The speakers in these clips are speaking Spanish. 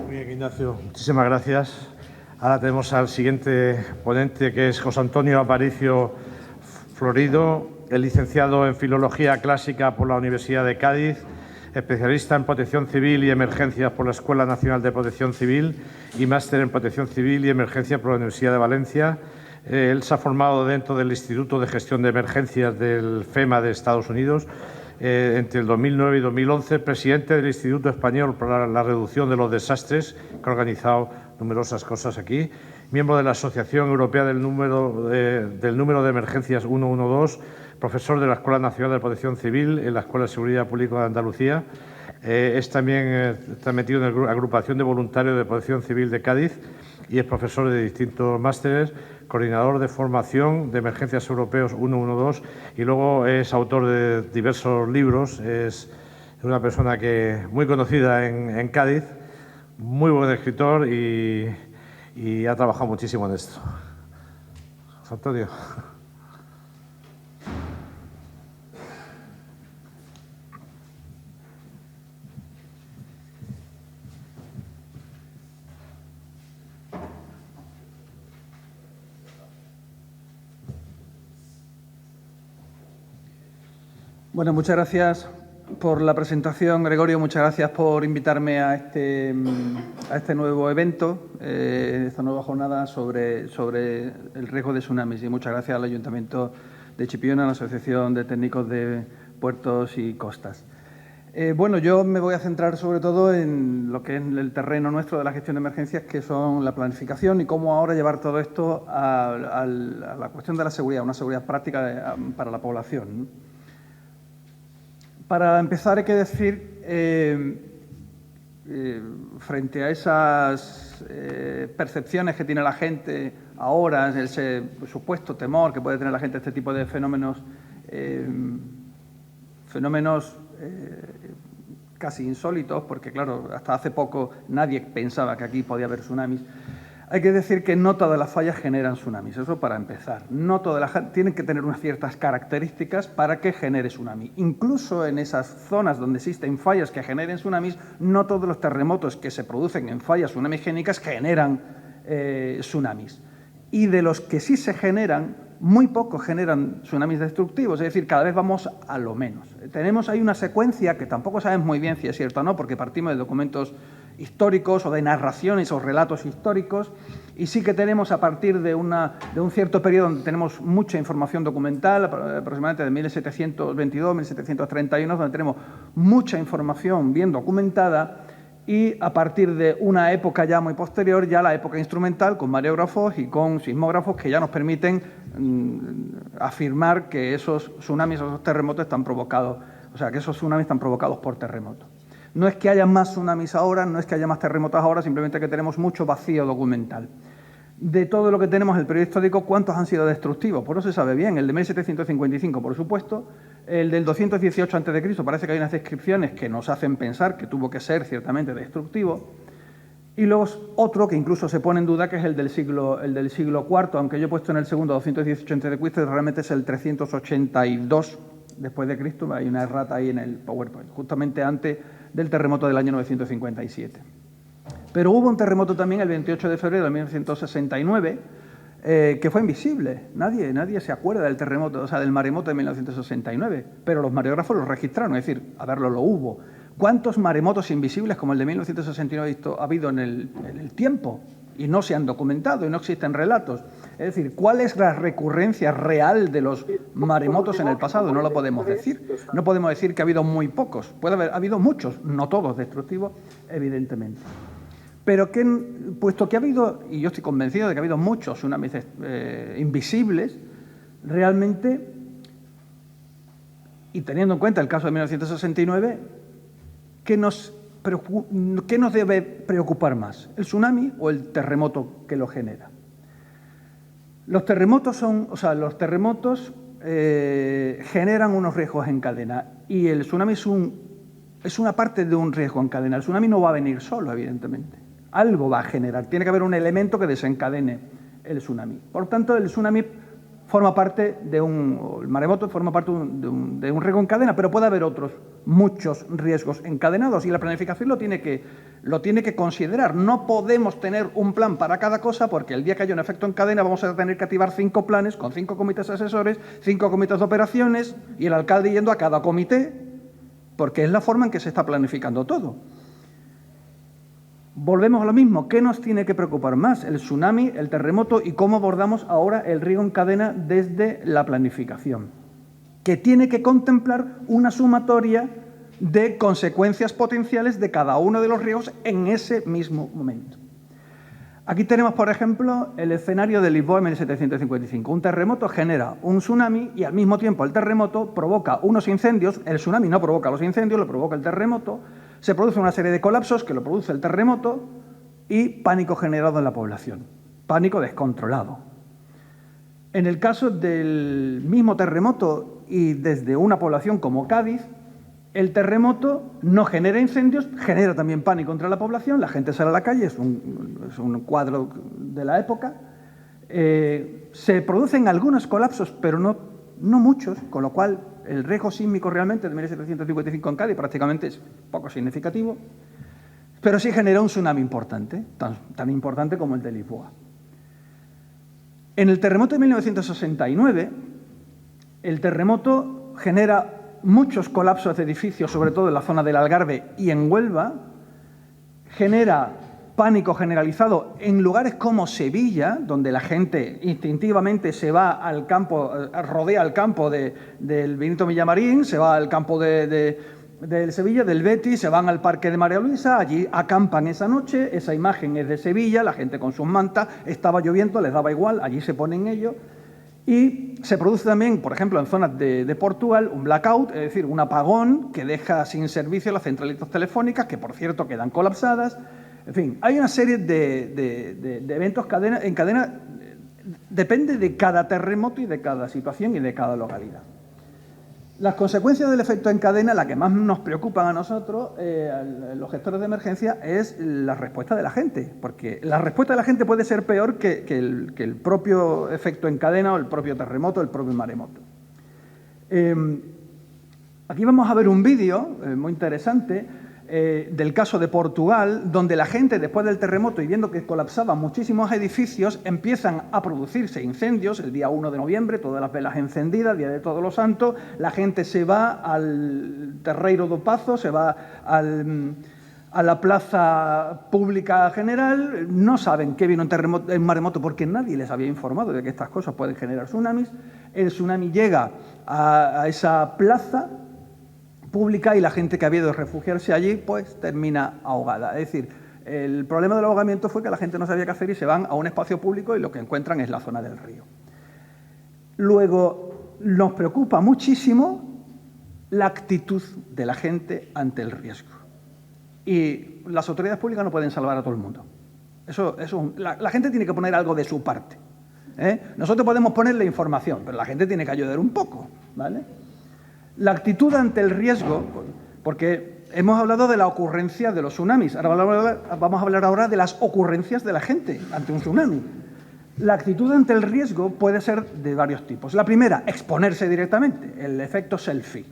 Muy bien, Ignacio. Muchísimas gracias. Ahora tenemos al siguiente ponente, que es José Antonio Aparicio Florido, el licenciado en Filología Clásica por la Universidad de Cádiz, especialista en Protección Civil y Emergencias por la Escuela Nacional de Protección Civil y máster en Protección Civil y Emergencias por la Universidad de Valencia. Él se ha formado dentro del Instituto de Gestión de Emergencias del FEMA de Estados Unidos. Entre el 2009 y 2011, presidente del Instituto Español para la Reducción de los Desastres, que ha organizado numerosas cosas aquí, miembro de la Asociación Europea del Número de Emergencias 112, profesor de la Escuela Nacional de Protección Civil en la Escuela de Seguridad Pública de Andalucía. Está metido en la Agrupación de Voluntarios de Protección Civil de Cádiz y es profesor de distintos másteres, coordinador de formación de emergencias europeos 112 y luego es autor de diversos libros. Es una persona muy conocida en Cádiz, muy buen escritor y ha trabajado muchísimo en esto. José Antonio. Bueno, muchas gracias por la presentación, Gregorio. Muchas gracias por invitarme a este nuevo evento, esta nueva jornada sobre el riesgo de tsunamis. Y muchas gracias al Ayuntamiento de Chipiona, a la Asociación de Técnicos de Puertos y Costas. Bueno, yo me voy a centrar sobre todo en lo que es el terreno nuestro de la gestión de emergencias, que son la planificación y cómo ahora llevar todo esto a la cuestión de la seguridad, una seguridad práctica para la población, ¿no? Para empezar, hay que decir, frente a esas percepciones que tiene la gente ahora, ese supuesto temor que puede tener la gente a este tipo de fenómenos, casi insólitos, porque, claro, hasta hace poco nadie pensaba que aquí podía haber tsunamis. Hay que decir que no todas las fallas generan tsunamis, eso para empezar. No todas las tienen que tener unas ciertas características para que genere tsunami. Incluso en esas zonas donde existen fallas que generen tsunamis, no todos los terremotos que se producen en fallas tsunamigénicas generan tsunamis. Y de los que sí se generan, muy pocos generan tsunamis destructivos, es decir, cada vez vamos a lo menos. Tenemos ahí una secuencia que tampoco sabemos muy bien si es cierta o no, porque partimos de documentos históricos o de narraciones o relatos históricos, y sí que tenemos a partir de un cierto periodo donde tenemos mucha información documental, aproximadamente de 1722, 1731, donde tenemos mucha información bien documentada, y a partir de una época ya muy posterior, ya la época instrumental, con mareógrafos y con sismógrafos que ya nos permiten afirmar que esos tsunamis, esos terremotos están provocados, o sea, que esos tsunamis están provocados por terremotos. No es que haya más tsunamis ahora, no es que haya más terremotos ahora, simplemente que tenemos mucho vacío documental. De todo lo que tenemos en el periodo histórico, ¿cuántos han sido destructivos? Pues no se sabe bien. El de 1755, por supuesto. El del 218 a.C., parece que hay unas descripciones que nos hacen pensar que tuvo que ser ciertamente destructivo. Y luego otro que incluso se pone en duda, que es el del siglo IV, aunque yo he puesto en el segundo 218 a.C., realmente es el 382 después de Cristo. Hay una errata ahí en el PowerPoint, justamente antes del terremoto del año 957. Pero hubo un terremoto también el 28 de febrero de 1969, que fue invisible. Nadie se acuerda del terremoto, o sea, del maremoto de 1969, pero los mareógrafos lo registraron, es decir, a verlo lo hubo. ¿Cuántos maremotos invisibles como el de 1969 ha habido en el tiempo? Y no se han documentado y no existen relatos. Es decir, ¿cuál es la recurrencia real de los maremotos en el pasado? No lo podemos decir. No podemos decir que ha habido muy pocos. Puede haber habido muchos, no todos destructivos, evidentemente. Pero puesto que ha habido, y yo estoy convencido de que ha habido muchos tsunamis invisibles, realmente, y teniendo en cuenta el caso de 1969, ¿qué nos debe preocupar más? ¿El tsunami o el terremoto que lo genera? Los terremotos generan unos riesgos en cadena y el tsunami es una parte de un riesgo en cadena. El tsunami no va a venir solo, evidentemente. Algo va a generar. Tiene que haber un elemento que desencadene el tsunami. Por tanto, el tsunami forma parte de el maremoto forma parte de un riesgo en cadena, pero puede haber otros muchos riesgos encadenados y la planificación lo tiene que considerar. No podemos tener un plan para cada cosa porque el día que haya un efecto en cadena vamos a tener que activar 5 planes con 5 comités asesores, 5 comités de operaciones y el alcalde yendo a cada comité porque es la forma en que se está planificando todo. Volvemos a lo mismo. ¿Qué nos tiene que preocupar más? El tsunami, el terremoto y cómo abordamos ahora el riesgo en cadena desde la planificación, que tiene que contemplar una sumatoria de consecuencias potenciales de cada uno de los riesgos en ese mismo momento. Aquí tenemos, por ejemplo, el escenario de Lisboa en 1755. Un terremoto genera un tsunami y al mismo tiempo el terremoto provoca unos incendios. El tsunami no provoca los incendios, lo provoca el terremoto. Se produce una serie de colapsos que lo produce el terremoto y pánico generado en la población, pánico descontrolado. En el caso del mismo terremoto y desde una población como Cádiz, el terremoto no genera incendios, genera también pánico entre la población, la gente sale a la calle, es un cuadro de la época. Se producen algunos colapsos, pero no muchos, con lo cual el riesgo sísmico realmente de 1755 en Cádiz prácticamente es poco significativo, pero sí genera un tsunami importante, tan importante como el de Lisboa. En el terremoto de 1969, el terremoto genera muchos colapsos de edificios, sobre todo en la zona del Algarve y en Huelva, genera pánico generalizado en lugares como Sevilla, donde la gente instintivamente se va al campo, rodea el campo del Benito Villamarín, se va al campo del Sevilla, del Betis, se van al Parque de María Luisa, allí acampan esa noche, esa imagen es de Sevilla, la gente con sus mantas, estaba lloviendo, les daba igual, allí se ponen ellos. Y se produce también, por ejemplo, en zonas de Portugal, un blackout, es decir, un apagón que deja sin servicio las centralitas telefónicas, que por cierto quedan colapsadas. En fin, hay una serie de eventos en cadena, depende de cada terremoto y de cada situación y de cada localidad. Las consecuencias del efecto en cadena, la que más nos preocupan a nosotros, los gestores de emergencia, es la respuesta de la gente, porque la respuesta de la gente puede ser peor que el propio efecto en cadena o el propio terremoto, el propio maremoto. Aquí vamos a ver un vídeo muy interesante del caso de Portugal, donde la gente, después del terremoto y viendo que colapsaban muchísimos edificios, empiezan a producirse incendios. El día 1 de noviembre, todas las velas encendidas, Día de Todos los Santos, la gente se va al Terreiro do Pazo, se va a la plaza pública general, no saben que viene un maremoto porque nadie les había informado de que estas cosas pueden generar tsunamis. El tsunami llega a esa plaza pública y la gente que había ido a refugiarse allí pues termina ahogada. Es decir, el problema del ahogamiento fue que la gente no sabía qué hacer y se van a un espacio público y lo que encuentran es la zona del río. Luego, nos preocupa muchísimo la actitud de la gente ante el riesgo. Y las autoridades públicas no pueden salvar a todo el mundo. La gente tiene que poner algo de su parte. Nosotros podemos ponerle información, pero la gente tiene que ayudar un poco, ¿vale? La actitud ante el riesgo, porque hemos hablado de la ocurrencia de los tsunamis, ahora vamos a hablar ahora de las ocurrencias de la gente ante un tsunami. La actitud ante el riesgo puede ser de varios tipos. La primera, exponerse directamente, el efecto selfie.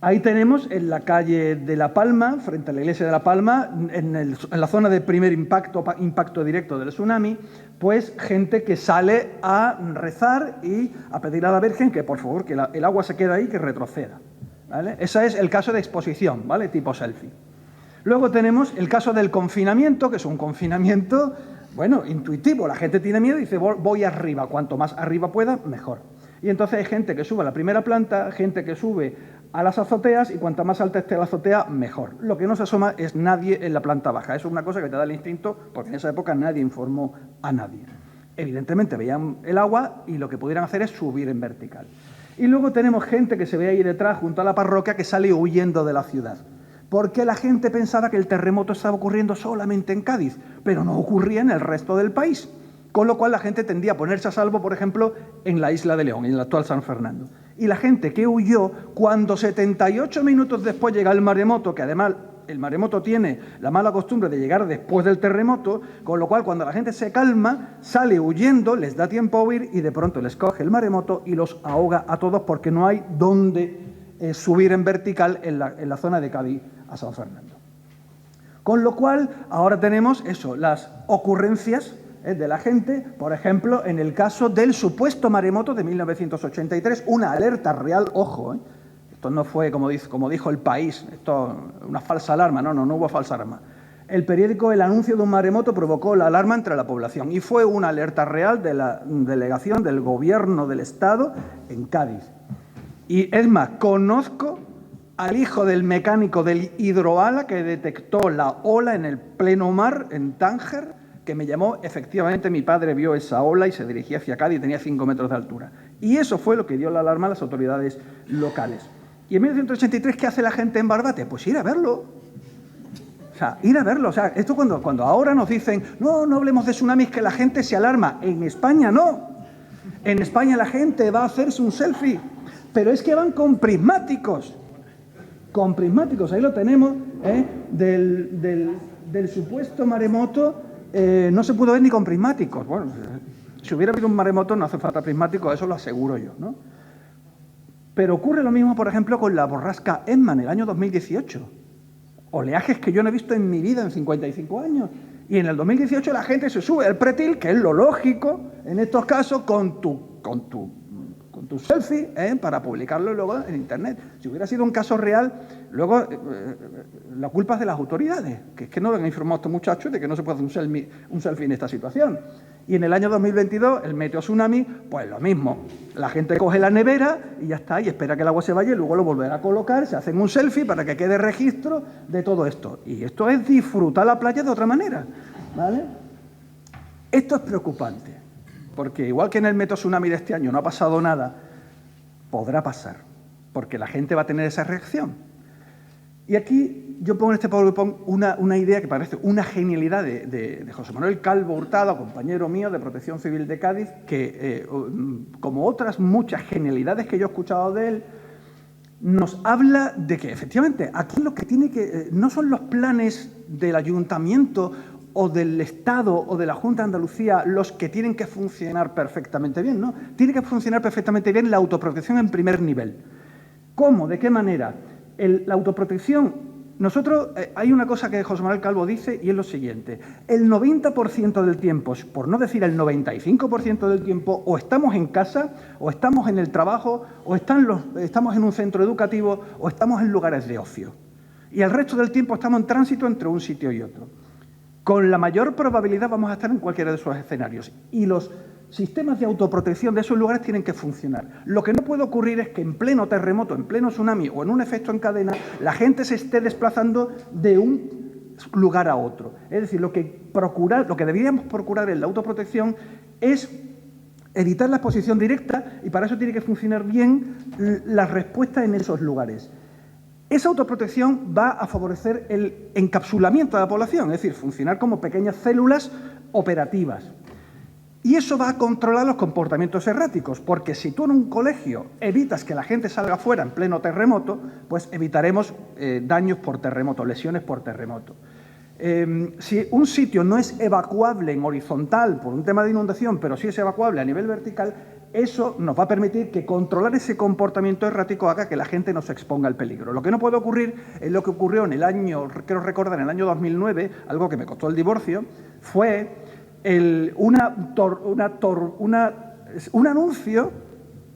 Ahí tenemos en la calle de La Palma, frente a la iglesia de La Palma, en la zona de primer impacto directo del tsunami, pues gente que sale a rezar y a pedir a la Virgen que por favor que el agua se quede ahí, que retroceda, ¿vale? Ese es el caso de exposición, ¿vale? Tipo selfie. Luego tenemos el caso del confinamiento, que es un confinamiento, bueno, intuitivo. La gente tiene miedo y dice voy arriba, cuanto más arriba pueda, mejor. Y entonces hay gente que sube a la primera planta, gente que sube a las azoteas y cuanta más alta esté la azotea, mejor. Lo que no se asoma es nadie en la planta baja. Eso es una cosa que te da el instinto porque en esa época nadie informó a nadie. Evidentemente veían el agua y lo que pudieran hacer es subir en vertical. Y luego tenemos gente que se ve ahí detrás junto a la parroquia que sale huyendo de la ciudad. Porque la gente pensaba que el terremoto estaba ocurriendo solamente en Cádiz, pero no ocurría en el resto del país. Con lo cual la gente tendía a ponerse a salvo, por ejemplo, en la isla de León, en el actual San Fernando. Y la gente que huyó, cuando 78 minutos después llega el maremoto, que además el maremoto tiene la mala costumbre de llegar después del terremoto, con lo cual cuando la gente se calma, sale huyendo, les da tiempo a huir y de pronto les coge el maremoto y los ahoga a todos porque no hay dónde subir en vertical en la zona de Cádiz a San Fernando. Con lo cual, ahora tenemos eso, las ocurrencias de la gente, por ejemplo, en el caso del supuesto maremoto de 1983, una alerta real, ojo, esto no fue como dijo El País, esto una falsa alarma, no hubo falsa alarma. El periódico El Anuncio de un maremoto provocó la alarma entre la población y fue una alerta real de la delegación del Gobierno del Estado en Cádiz. Y es más, conozco al hijo del mecánico del hidroala que detectó la ola en el pleno mar en Tánger, que me llamó, efectivamente, mi padre vio esa ola y se dirigía hacia Cádiz y tenía 5 metros de altura. Y eso fue lo que dio la alarma a las autoridades locales. ¿Y en 1983 qué hace la gente en Barbate? Pues ir a verlo. O sea, ir a verlo. O sea, esto cuando ahora nos dicen, no hablemos de tsunamis, que la gente se alarma. En España no. En España la gente va a hacerse un selfie. Pero es que van con prismáticos. Con prismáticos, ahí lo tenemos, del supuesto maremoto, no se pudo ver ni con prismáticos. Bueno, si hubiera habido un maremoto no hace falta prismáticos, eso lo aseguro yo, ¿no? Pero ocurre lo mismo, por ejemplo, con la borrasca Emma en el año 2018. Oleajes que yo no he visto en mi vida en 55 años. Y en el 2018 la gente se sube al pretil, que es lo lógico, en estos casos, con tu selfie, para publicarlo luego en Internet. Si hubiera sido un caso real, luego la culpa es de las autoridades, que es que no le han informado a estos muchachos de que no se puede hacer un selfie en esta situación. Y en el año 2022, el meteo tsunami, pues lo mismo. La gente coge la nevera y ya está, y espera que el agua se vaya y luego lo volverá a colocar, se hacen un selfie para que quede registro de todo esto. Y esto es disfrutar la playa de otra manera, ¿vale? Esto es preocupante. Porque igual que en el meteo tsunami de este año no ha pasado nada, podrá pasar, porque la gente va a tener esa reacción. Y aquí yo pongo en este PowerPoint una idea que parece una genialidad de José Manuel Calvo Hurtado, compañero mío de Protección Civil de Cádiz, que como otras muchas genialidades que yo he escuchado de él, nos habla de que efectivamente aquí lo que tiene que no son los planes del ayuntamiento o del Estado o de la Junta de Andalucía los que tienen que funcionar perfectamente bien, ¿no? Tiene que funcionar perfectamente bien la autoprotección en primer nivel. ¿Cómo? ¿De qué manera? La autoprotección, nosotros, hay una cosa que José Manuel Calvo dice y es lo siguiente: el 90% del tiempo, por no decir el 95% del tiempo, o estamos en casa, o estamos en el trabajo, o estamos en un centro educativo, o estamos en lugares de ocio. Y el resto del tiempo estamos en tránsito entre un sitio y otro. Con la mayor probabilidad vamos a estar en cualquiera de esos escenarios. Y los sistemas de autoprotección de esos lugares tienen que funcionar. Lo que no puede ocurrir es que en pleno terremoto, en pleno tsunami o en un efecto en cadena, la gente se esté desplazando de un lugar a otro. Es decir, lo que deberíamos procurar en la autoprotección es evitar la exposición directa, y para eso tiene que funcionar bien la respuesta en esos lugares. Esa autoprotección va a favorecer el encapsulamiento de la población, es decir, funcionar como pequeñas células operativas. Y eso va a controlar los comportamientos erráticos, porque si tú en un colegio evitas que la gente salga fuera en pleno terremoto, pues evitaremos daños por terremoto, lesiones por terremoto. Si un sitio no es evacuable en horizontal por un tema de inundación, pero sí es evacuable a nivel vertical, eso nos va a permitir que controlar ese comportamiento errático haga que la gente no se exponga al peligro. Lo que no puede ocurrir es lo que ocurrió en el año, quiero recordar, en el año 2009, algo que me costó el divorcio, fue un anuncio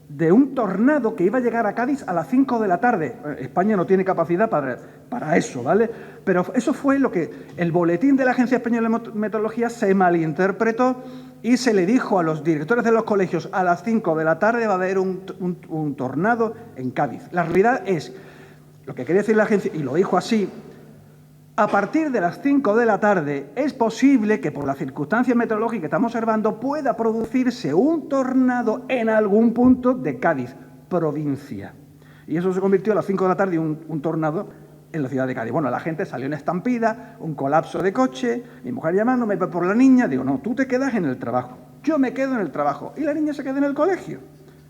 de un tornado que iba a llegar a Cádiz a las 5 de la tarde. España no tiene capacidad para eso, ¿vale? Pero eso fue lo que el boletín de la Agencia Española de Meteorología se malinterpretó y se le dijo a los directores de los colegios: a las 5 de la tarde va a haber un tornado en Cádiz. La realidad es, lo que quería decir la agencia, y lo dijo así: a partir de las 5 de la tarde es posible que por las circunstancias meteorológicas que estamos observando pueda producirse un tornado en algún punto de Cádiz, provincia. Y eso se convirtió a las 5 de la tarde en un tornado en la ciudad de Cádiz. Bueno, la gente salió en estampida, un colapso de coche, mi mujer llamándome por la niña, digo, no, tú te quedas en el trabajo, yo me quedo en el trabajo y la niña se queda en el colegio,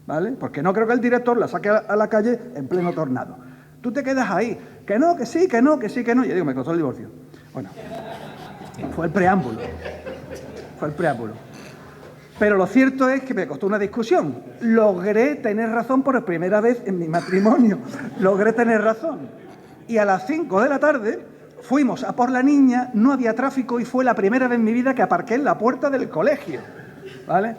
¿vale? Porque no creo que el director la saque a la calle en pleno tornado. Tú te quedas ahí, que no, que sí, que no, que sí, que no. Y yo digo, me costó el divorcio. Bueno, fue el preámbulo. Fue el preámbulo. Pero lo cierto es que me costó una discusión. Logré tener razón por primera vez en mi matrimonio. Logré tener razón. Y a las 5 de la tarde fuimos a por la niña, no había tráfico y fue la primera vez en mi vida que aparqué en la puerta del colegio, ¿vale?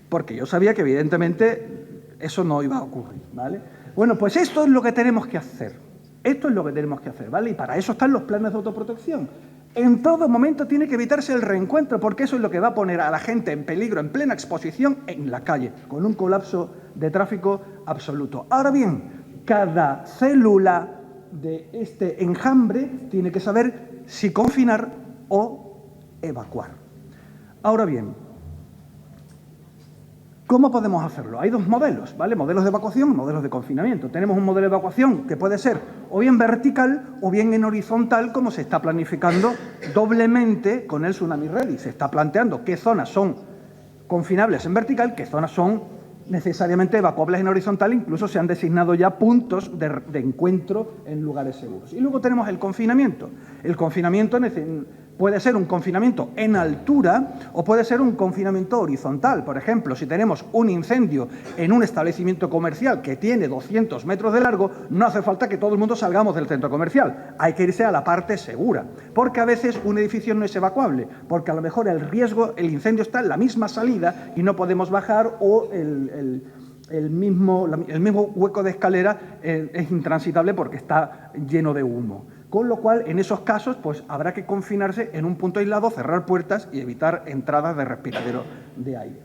Porque yo sabía que evidentemente eso no iba a ocurrir, ¿vale? Bueno, pues esto es lo que tenemos que hacer. Esto es lo que tenemos que hacer, ¿vale? Y para eso están los planes de autoprotección. En todo momento tiene que evitarse el reencuentro, porque eso es lo que va a poner a la gente en peligro, en plena exposición, en la calle, con un colapso de tráfico absoluto. Ahora bien, cada célula de este enjambre tiene que saber si confinar o evacuar. Ahora bien, ¿cómo podemos hacerlo? Hay dos modelos, ¿vale? Modelos de evacuación y modelos de confinamiento. Tenemos un modelo de evacuación que puede ser o bien vertical o bien en horizontal, como se está planificando doblemente con el Tsunami Ready. Se está planteando qué zonas son confinables en vertical, qué zonas son necesariamente evacuables en horizontal, incluso se han designado ya puntos de encuentro en lugares seguros. Y luego tenemos el confinamiento. El confinamiento puede ser un confinamiento en altura o puede ser un confinamiento horizontal. Por ejemplo, si tenemos un incendio en un establecimiento comercial que tiene 200 metros de largo, no hace falta que todo el mundo salgamos del centro comercial. Hay que irse a la parte segura, porque a veces un edificio no es evacuable, porque a lo mejor el riesgo, el incendio está en la misma salida y no podemos bajar o el mismo hueco de escalera es intransitable porque está lleno de humo. Con lo cual, en esos casos, pues habrá que confinarse en un punto aislado, cerrar puertas y evitar entradas de respiradero de aire.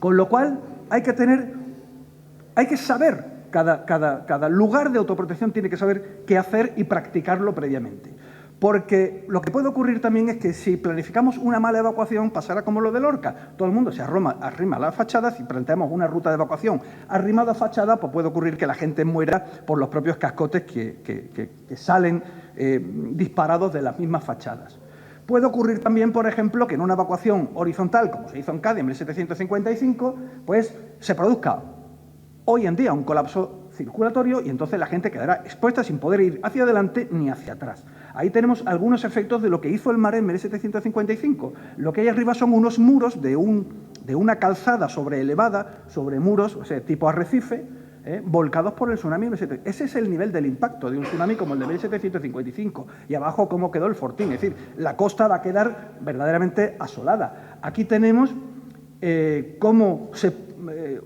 Con lo cual, hay que saber, cada lugar de autoprotección tiene que saber qué hacer y practicarlo previamente. Porque lo que puede ocurrir también es que si planificamos una mala evacuación, pasará como lo de Lorca. Todo el mundo se arrima a la fachada. Si planteamos una ruta de evacuación arrimada a fachada, pues puede ocurrir que la gente muera por los propios cascotes que salen disparados de las mismas fachadas. Puede ocurrir también, por ejemplo, que en una evacuación horizontal, como se hizo en Cádiz en 1755, pues se produzca hoy en día un colapso circulatorio y entonces la gente quedará expuesta sin poder ir hacia adelante ni hacia atrás. Ahí tenemos algunos efectos de lo que hizo el mar en 1755. Lo que hay arriba son unos muros de una calzada sobreelevada, sobre muros, o sea, tipo arrecife, volcados por el tsunami. Ese es el nivel del impacto de un tsunami como el de 1755. Y abajo cómo quedó el fortín. Es decir, la costa va a quedar verdaderamente asolada. Aquí tenemos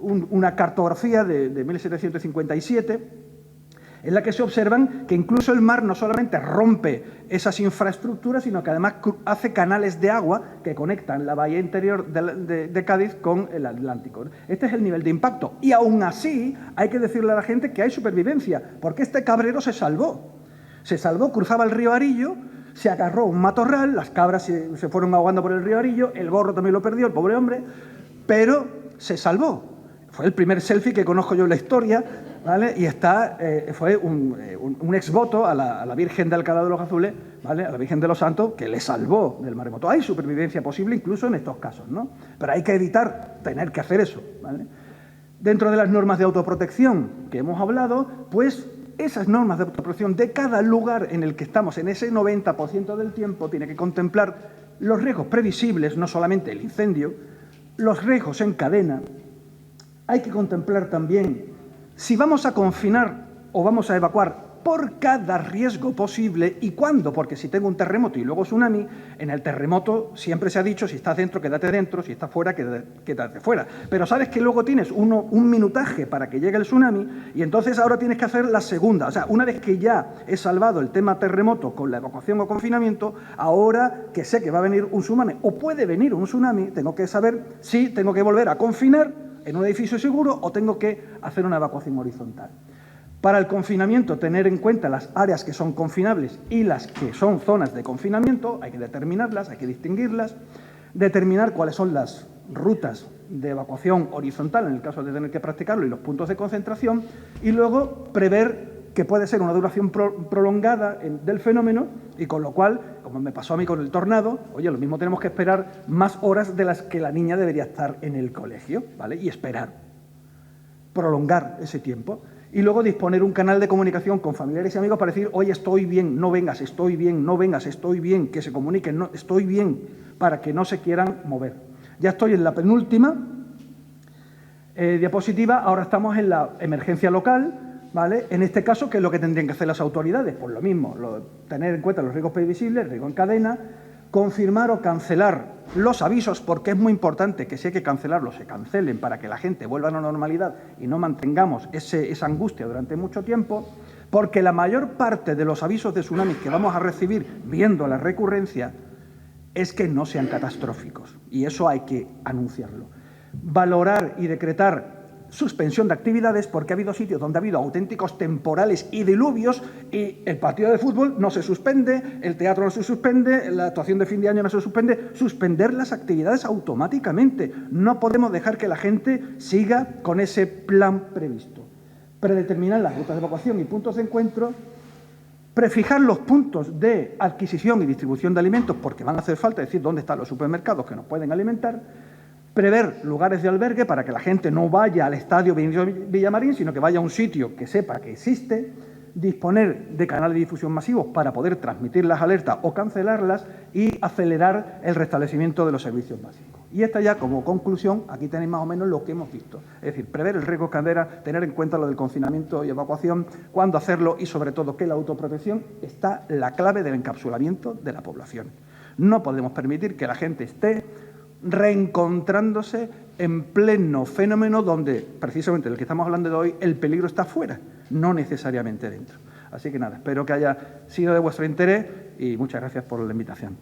una cartografía de 1757 en la que se observan que incluso el mar no solamente rompe esas infraestructuras, sino que además hace canales de agua que conectan la bahía interior de Cádiz con el Atlántico. Este es el nivel de impacto. Y aún así hay que decirle a la gente que hay supervivencia, porque este cabrero se salvó. Se salvó, cruzaba el río Arillo, se agarró un matorral, las cabras se fueron ahogando por el río Arillo, el gorro también lo perdió, el pobre hombre, pero se salvó. Fue el primer selfie que conozco yo en la historia, ¿vale? Y fue un exvoto a la Virgen de Alcalá de los Azules, ¿vale? A la Virgen de los Santos, que le salvó del maremoto. Hay supervivencia posible incluso en estos casos, ¿no? Pero hay que evitar tener que hacer eso, ¿vale? Dentro de las normas de autoprotección que hemos hablado, pues esas normas de autoprotección de cada lugar en el que estamos, en ese 90% del tiempo, tiene que contemplar los riesgos previsibles, no solamente el incendio, los riesgos en cadena. Hay que contemplar también si vamos a confinar o vamos a evacuar por cada riesgo posible y cuándo, porque si tengo un terremoto y luego tsunami, en el terremoto siempre se ha dicho si estás dentro, quédate dentro, si estás fuera, quédate fuera. Pero sabes que luego tienes un minutaje para que llegue el tsunami y entonces ahora tienes que hacer la segunda. O sea, una vez que ya he salvado el tema terremoto con la evacuación o confinamiento, ahora que sé que va a venir un tsunami o puede venir un tsunami, tengo que saber si tengo que volver a confinar en un edificio seguro o tengo que hacer una evacuación horizontal. Para el confinamiento, tener en cuenta las áreas que son confinables y las que son zonas de confinamiento, hay que determinarlas, hay que distinguirlas, determinar cuáles son las rutas de evacuación horizontal en el caso de tener que practicarlo y los puntos de concentración, y luego prever que puede ser una duración prolongada del fenómeno y con lo cual, como me pasó a mí con el tornado, oye, lo mismo tenemos que esperar más horas de las que la niña debería estar en el colegio, ¿vale? Y esperar, prolongar ese tiempo. Y luego disponer un canal de comunicación con familiares y amigos para decir, oye, estoy bien, no vengas, estoy bien, no vengas, estoy bien, que se comuniquen, no, estoy bien, para que no se quieran mover. Ya estoy en la penúltima diapositiva, ahora estamos en la emergencia local, ¿vale? En este caso, ¿qué es lo que tendrían que hacer las autoridades? Pues lo mismo, tener en cuenta los riesgos previsibles, el riesgo en cadena, confirmar o cancelar los avisos, porque es muy importante que si hay que cancelarlos, se cancelen para que la gente vuelva a la normalidad y no mantengamos esa angustia durante mucho tiempo, porque la mayor parte de los avisos de tsunamis que vamos a recibir, viendo la recurrencia, es que no sean catastróficos, y eso hay que anunciarlo. Valorar y decretar suspensión de actividades, porque ha habido sitios donde ha habido auténticos temporales y diluvios y el partido de fútbol no se suspende, el teatro no se suspende, la actuación de fin de año no se suspende. Suspender las actividades automáticamente. No podemos dejar que la gente siga con ese plan previsto. Predeterminar las rutas de evacuación y puntos de encuentro. Prefijar los puntos de adquisición y distribución de alimentos, porque van a hacer falta, es decir, dónde están los supermercados que nos pueden alimentar. Prever lugares de albergue para que la gente no vaya al estadio Villamarín, sino que vaya a un sitio que sepa que existe. Disponer de canales de difusión masivos para poder transmitir las alertas o cancelarlas y acelerar el restablecimiento de los servicios básicos. Y esta ya como conclusión, aquí tenéis más o menos lo que hemos visto. Es decir, prever el riesgo de cadena, tener en cuenta lo del confinamiento y evacuación, cuándo hacerlo y sobre todo que la autoprotección está la clave del encapsulamiento de la población. No podemos permitir que la gente esté reencontrándose en pleno fenómeno donde, precisamente del que estamos hablando de hoy, el peligro está fuera, no necesariamente dentro. Así que nada, espero que haya sido de vuestro interés y muchas gracias por la invitación.